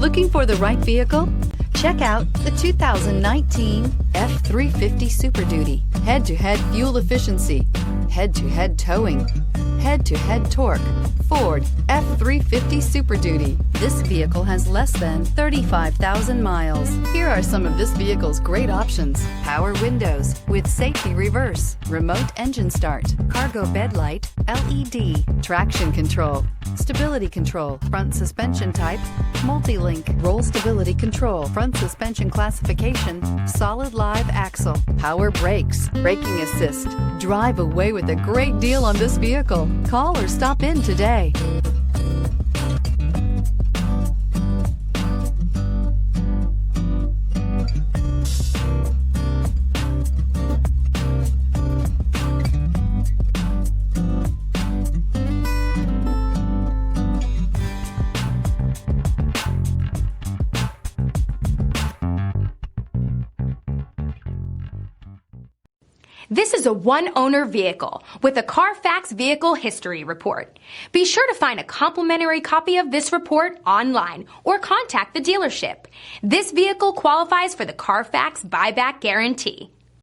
Looking for the right vehicle? Check out the 2019 F-350 Super Duty. Head-to-head fuel efficiency, head-to-head towing, head-to-head torque. Ford F-350 Super Duty. This vehicle has less than 35,000 miles. Here are some of this vehicle's great options: power windows with safety reverse, remote engine start, cargo bed light, LED, traction control, stability control, front suspension type, multi-link, roll stability control, front suspension classification, solid live axle, power brakes, braking assist. Drive away with a great deal on this vehicle. Call or stop in today. This is a one-owner vehicle with a Carfax Vehicle History Report. Be sure to find a complimentary copy of this report online or contact the dealership. This vehicle qualifies for the Carfax Buyback Guarantee.